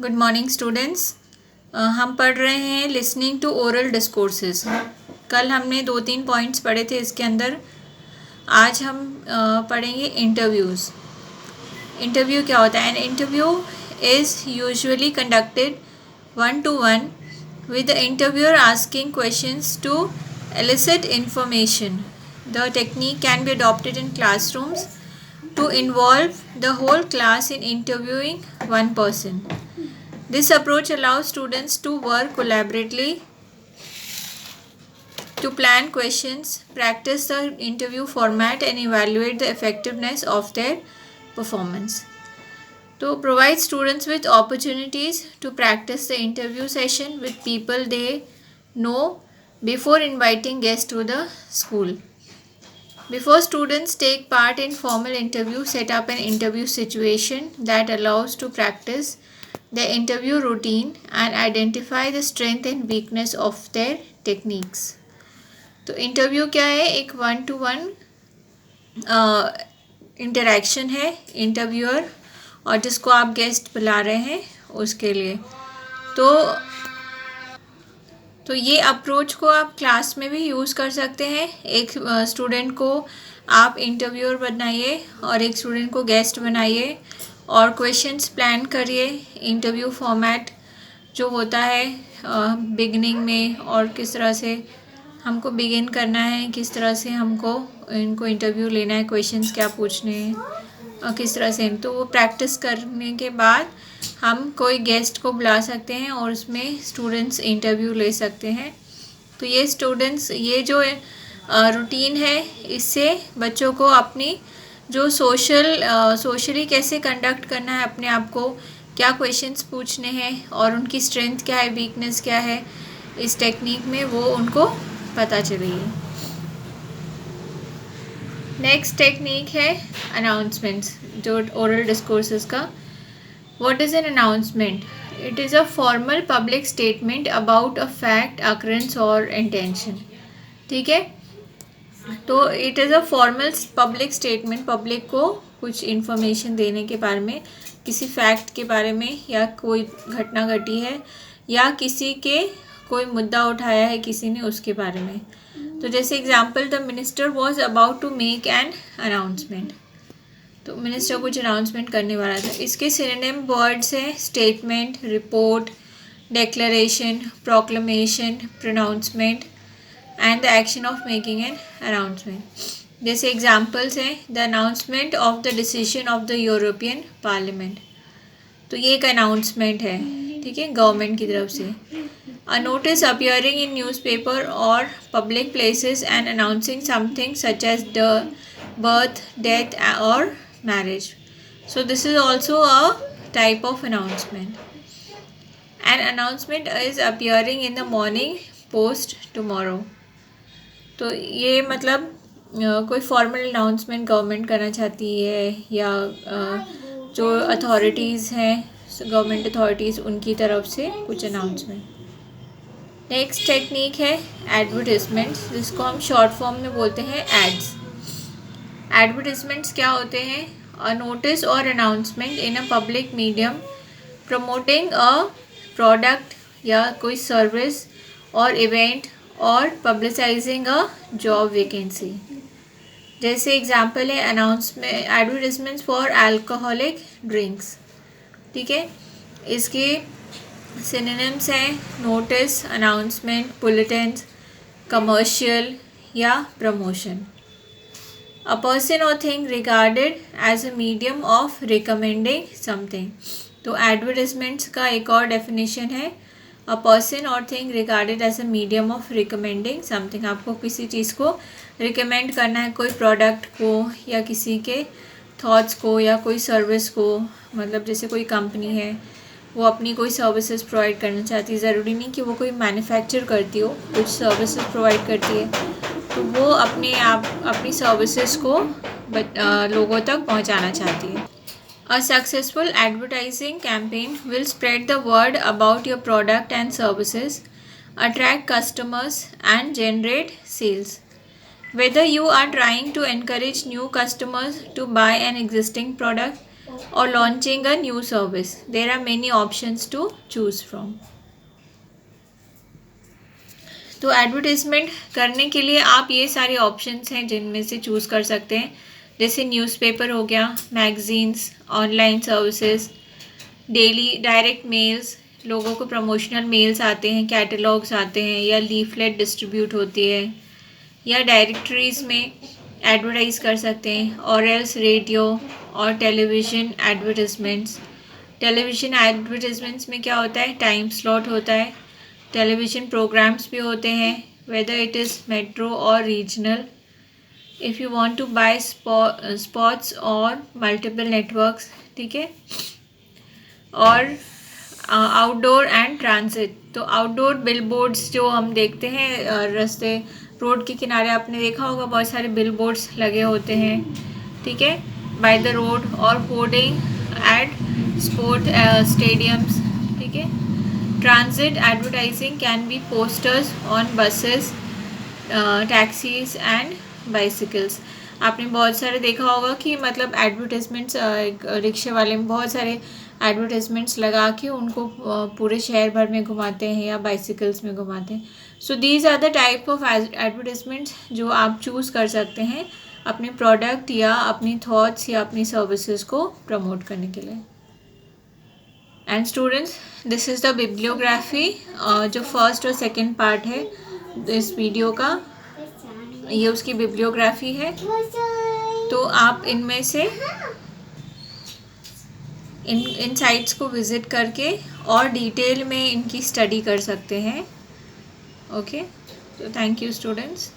Good morning students. हम पढ़ रहे हैं लिसनिंग टू ओरल डिस्कोर्सेस। कल हमने 2-3 पॉइंट्स पढ़े थे इसके अंदर। आज हम पढ़ेंगे इंटरव्यूज़। इंटरव्यू क्या होता है? An interview is usually conducted 1-to-1 with the interviewer asking questions to elicit information. The technique can be adopted in classrooms to involve the whole class in interviewing one person. This approach allows students to work collaboratively to plan questions, practice the interview format, and evaluate the effectiveness of their performance. To provide students with opportunities to practice the interview session with people they know before inviting guests to the school. Before students take part in formal interview, set up an interview situation that allows to practice the interview routine and identify the strength and weakness of their techniques. तो interview क्या है? एक 1-to-1 interaction है interviewer और जिसको आप guest बुला रहे हैं उसके लिए। तो ये अप्रोच को आप क्लास में भी यूज़ कर सकते हैं। एक स्टूडेंट को आप इंटरव्यूअर बनाइए और एक स्टूडेंट को गेस्ट बनाइए और क्वेश्चंस प्लान करिए। इंटरव्यू फॉर्मेट जो होता है बिगनिंग में और किस तरह से हमको बिगिन करना है, किस तरह से हमको इनको इंटरव्यू लेना है, क्वेश्चंस क्या पूछने हैं और किस तरह से, तो वो प्रैक्टिस करने के बाद हम कोई गेस्ट को बुला सकते हैं और उसमें स्टूडेंट्स इंटरव्यू ले सकते हैं। तो ये जो रूटीन है इससे बच्चों को अपनी जो सोशली कैसे कंडक्ट करना है, अपने आप को क्या क्वेश्चंस पूछने हैं और उनकी स्ट्रेंथ क्या है, वीकनेस क्या है, इस टेक्निक में वो उनको पता चलेगी। नेक्स्ट टेक्निक है अनाउंसमेंट्स, जो ओरल डिस्कोर्सेस का। What is an announcement? It is a formal public statement about a fact, occurrence or intention. ठीक है, तो it is a formal public statement, public को कुछ इन्फॉर्मेशन देने के बारे में, किसी फैक्ट के बारे में या कोई घटना घटी है या किसी के कोई मुद्दा उठाया है किसी ने, उसके बारे में। तो जैसे example, the minister was about to make an announcement. तो मिनिस्टर कुछ अनाउंसमेंट करने वाला था। इसके सिनोनिम वर्ड्स हैं statement, report, declaration, proclamation, pronouncement and the action of making an announcement. जैसे एग्जांपल्स हैं, the announcement of the decision of the European Parliament. तो ये एक अनाउंसमेंट है, ठीक है, गवर्नमेंट की तरफ से। A notice appearing in newspaper और public places and announcing something such as the birth, death or marriage. So this is also a type of announcement. An announcement is appearing in the morning post tomorrow. तो ये मतलब कोई formal announcement government करना चाहती है या जो authorities हैं, गवर्नमेंट अथॉरिटीज़, उनकी तरफ से कुछ अनाउंसमेंट। नेक्स्ट टेक्निक है एडवर्टिजमेंट्स, जिसको हम शॉर्ट फॉर्म में बोलते हैं एड्स। एडवर्टिजमेंट्स क्या होते हैं? अ नोटिस और announcement in a public medium promoting a product या कोई सर्विस और इवेंट और पब्लिसाइजिंग अ जॉब वैकेंसी। जैसे एग्जांपल है announcement, advertisements for alcoholic drinks. ठीक है, इसके सिनोनिम्स हैं नोटिस, अनाउंसमेंट, बुलेटिन्स, कमर्शियल या promotion. A person or thing regarded as a medium of recommending something. तो एडवर्टिजमेंट्स का एक और डेफिनेशन है, a person or thing regarded as a medium of recommending something। आपको किसी चीज़ को रिकमेंड करना है, कोई प्रोडक्ट को या किसी के थॉट्स को या कोई सर्विस को। मतलब जैसे कोई कंपनी है, वो अपनी कोई सर्विसेज प्रोवाइड करना चाहती है, ज़रूरी नहीं कि वो कोई मैन्युफैक्चर करती हो, कुछ सर्विसेज प्रोवाइड करती है, तो वो अपनी सर्विसेज को लोगों तक पहुंचाना चाहती है। A successful advertising campaign will spread the word about your product and services, attract customers and generate sales. Whether you are trying to encourage new customers to buy an existing product, or launching a new service. There are many options to choose from. तो advertisement करने के लिए आप ये सारे options हैं जिनमें से चूज़ कर सकते हैं, जैसे न्यूज़पेपर हो गया, magazines, online services, daily direct mails, लोगों को प्रमोशनल मेल्स आते हैं, कैटलॉग्स आते हैं, या लीफलेट डिस्ट्रीब्यूट होती है, या डायरेक्टरीज में एडवर्टाइज कर सकते हैं, और एल्स रेडियो और टेलीविज़न एडवर्टाइजमेंट्स। टेलीविज़न एडवर्टाइजमेंट्स में क्या होता है, टाइम स्लॉट होता है, टेलीविज़न प्रोग्राम्स भी होते हैं, वेदर इट इज़ मेट्रो और regional, if you want to buy spots और मल्टीपल नेटवर्क्स, ठीक है। और आउटडोर एंड ट्रांजिट, तो आउटडोर बिलबोर्ड्स जो हम देखते हैं रास्ते रोड के किनारे, आपने देखा होगा बहुत सारे बिलबोर्ड्स लगे होते हैं, ठीक है, बाय द रोड, और होर्डिंग एट स्पोर्ट स्टेडियम्स, ठीक है। Transit advertising can be posters on buses, taxis and bicycles. आपने बहुत सारे देखा होगा कि मतलब एडवर्टाइजमेंट्स, रिक्शे वाले में बहुत सारे एडवर्टाइजमेंट्स लगा के उनको पूरे शहर भर में घुमाते हैं या बाइसिकल्स में घुमाते हैं। So these are the type of advertisements जो आप चूज़ कर सकते हैं अपने प्रोडक्ट या अपनी थॉट्स या अपनी सर्विसेज को प्रमोट करने के लिए। And students, this is the bibliography, जो फर्स्ट और सेकेंड पार्ट है इस वीडियो का, ये उसकी बिब्लियोग्राफी है। तो आप इनमें से इन साइट्स को विज़िट करके और डिटेल में इनकी स्टडी कर सकते हैं। ओके, तो थैंक यू स्टूडेंट्स।